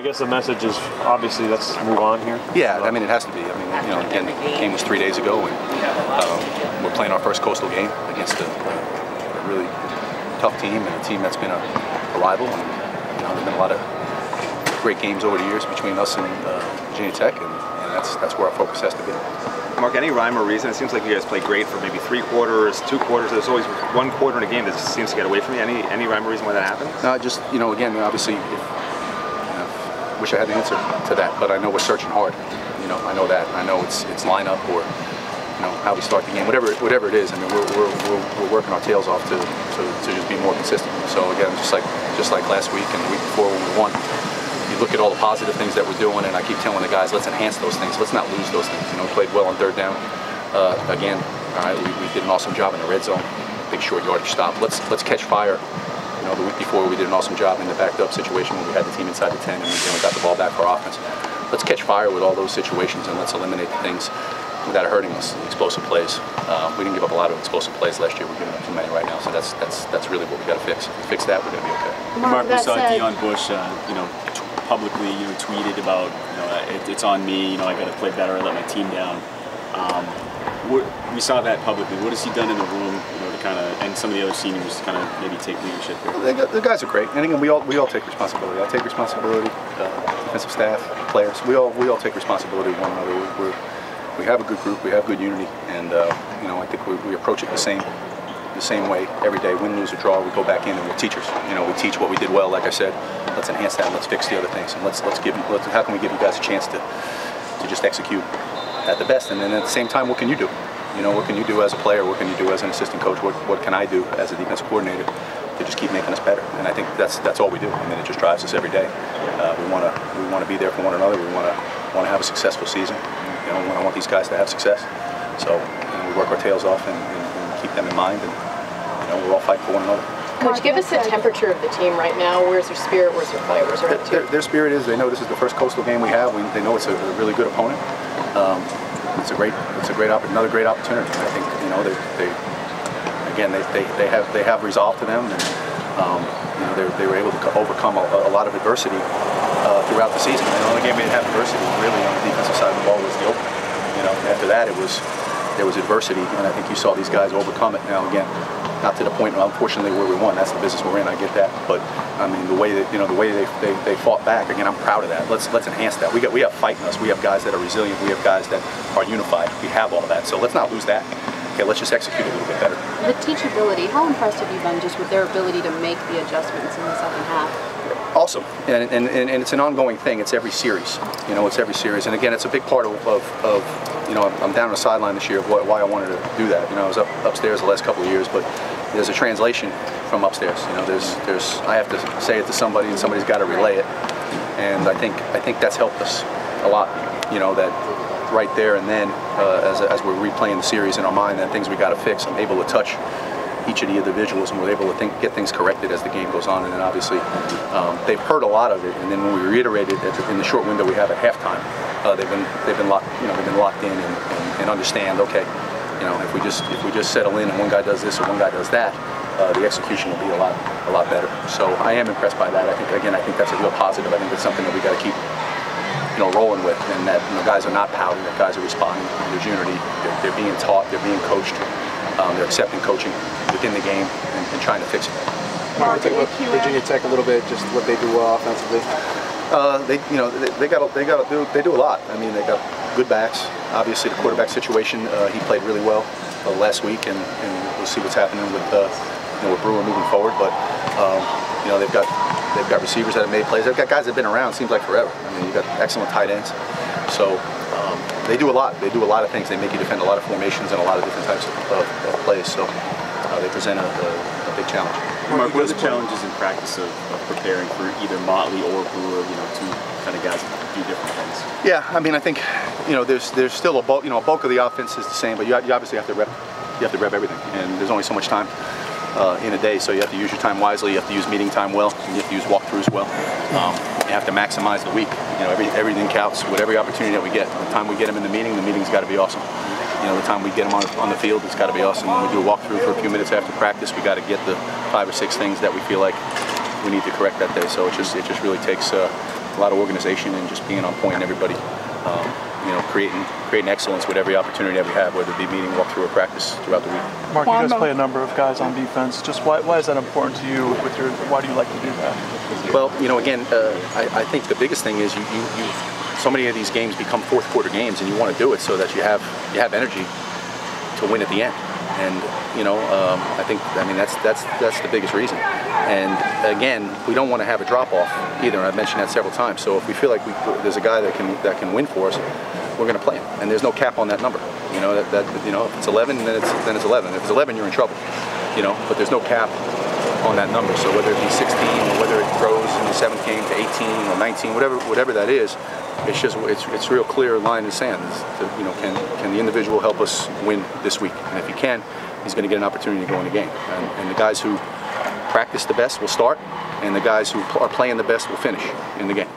guess the message is obviously let's move on here. Yeah, I mean it has to be. I mean, you know, again, the game was 3 days ago, and we're playing our first Coastal game against a really tough team and a team that's been a rival. And you know, there've been a lot of great games over the years between us and Virginia Tech, and that's where our focus has to be. Mark, any rhyme or reason? It seems like you guys play great for maybe 3 quarters, 2 quarters. There's always 1 quarter in a game that just seems to get away from you. Any rhyme or reason why that happens? No, just, you know, again, obviously, wish I had the answer to that, but I know we're searching hard. You know, I know that. I know it's lineup or, you know, how we start the game. Whatever it is. I mean, we're working our tails off to just be more consistent. So again, just like last week and the week before when we won. You look at all the positive things that we're doing, and I keep telling the guys, let's enhance those things. Let's not lose those things. You know, we played well on 3rd down. Again, all right, we did an awesome job in the red zone. Big short yardage stop. Let's catch fire. You know, the week before we did an awesome job in the backed up situation when we had the team inside the 10 and we got the ball back for offense. Let's catch fire with all those situations and let's eliminate the things without hurting us. The explosive plays. We didn't give up a lot of explosive plays last year. We're giving up too many right now, so that's really what we got to fix. If we fix that, we're going to be okay. Mark, we saw Dion Bush, you know, publicly, you know, tweeted about, you know, it's on me. You know, I got to play better. I let my team down. We saw that publicly. What has he done in the room, you know, to kind of, and some of the other seniors to kind of maybe take leadership here? Well, the guys are great, and again, we all take responsibility. I take responsibility. Defensive staff, players, we all take responsibility of one another. We have a good group. We have good unity, and you know, I think we approach it the same way every day. Win, lose, or draw, we go back in and we're teachers. You know, we teach what we did well. Like I said, let's enhance that. Let's fix the other things, and how can we give you guys a chance to just execute at the best, and then at the same time, what can you do? You know, what can you do as a player? What can you do as an assistant coach? What can I do as a defensive coordinator to just keep making us better? And I think that's all we do. I mean, it just drives us every day. We want to be there for one another. We want to have a successful season. You know, I want these guys to have success. So you know, we work our tails off and keep them in mind, and you know, we're all fighting for one another. Coach, give us the temperature of the team right now. Where's their spirit? Where's their fight? Where's their attitude? Their spirit is, they know this is the first Coastal game we have. They know it's a really good opponent. It's another great opportunity. I think, you know, they have resolve to them, and you know, they were able to overcome a lot of adversity throughout the season. And the only game we didn't have adversity really on the defensive side of the ball was the opener. You know, after that there was adversity, and I think you saw these guys overcome it. Now again, not to the point, unfortunately, where we won. That's the business we're in. I get that, but I mean, the way they fought back. Again, I'm proud of that. Let's enhance that. We have fight in us. We have guys that are resilient. We have guys that are unified. We have all that. So let's not lose that. Okay, let's just execute a little bit better. The teachability. How impressed have you been just with their ability to make the adjustments in the second half? Awesome, and it's an ongoing thing. It's every series, you know. It's every series, and again, it's a big part of you know. I'm down on the sideline this year of why I wanted to do that. You know, I was upstairs the last couple of years, but there's a translation from upstairs. You know, there's I have to say it to somebody, and somebody's got to relay it, and I think that's helped us a lot. You know, that right there and then, as we're replaying the series in our mind, and things we got to fix, I'm able to touch each of the individuals, and we're able to get things corrected as the game goes on. And then obviously they've heard a lot of it, and then when we reiterated in the short window we have at halftime, they've been locked, you know, they've been locked in and understand, okay, you know, if we just settle in and one guy does this or one guy does that, the execution will be a lot better. So I am impressed by that. I think that's a real positive. I think it's something that we got to keep, you know, rolling with, and that, you know, guys are not pouting, that guys are responding. There's unity. They're being taught. They're being coached. They're accepting coaching within the game and trying to fix it. Mark, take Virginia Tech a little bit, just what they do well offensively. They do a lot. I mean, they got good backs. Obviously, the quarterback situation, he played really well last week, and we'll see what's happening with with Brewer moving forward. But you know, they've got receivers that have made plays. They've got guys that have been around, seems like forever. I mean, you've got excellent tight ends. So they do a lot. They do a lot of things. They make you defend a lot of formations and a lot of different types of plays. So they present a big challenge. Mark, what are the challenges in practice of preparing for either Motley or Brewer, you know, two kind of guys that do different things? Yeah, I mean, I think, you know, there's still a bulk of the offense is the same, but you obviously have to rep everything, and there's only so much time in a day, so you have to use your time wisely. You have to use meeting time well. You have to use walkthroughs well. You have to maximize the week. You know, everything counts with every opportunity that we get. The time we get them in the meeting's got to be awesome. You know, the time we get them on the field, it's got to be awesome. When we do a walkthrough for a few minutes after practice, we got to get the 5 or 6 things that we feel like we need to correct that day. So it just really takes a lot of organization and just being on point and everybody, you know, creating excellence with every opportunity that we have, whether it be meeting, walkthrough, or practice throughout the week. Mark, you guys play a number of guys on defense. Just why is that important to you? Why do you like to do that? Well, you know, again, I think the biggest thing is so many of these games become fourth quarter games, and you want to do it so that you have energy to win at the end. And you know, I mean that's the biggest reason. And again, we don't want to have a drop off either. And I've mentioned that several times. So if we feel like there's a guy that can win for us, we're going to play him. And there's no cap on that number. You know you know, if it's 11, then it's 11. If it's 11, you're in trouble. You know, but there's no cap on that number. So whether it be 16 or whether it grows in the 7th game to 18 or 19, whatever that is, it's real clear line in the sand. You know, can the individual help us win this week? And if he can, he's going to get an opportunity to go in the game. And the guys who practice the best will start, and the guys who are playing the best will finish in the game.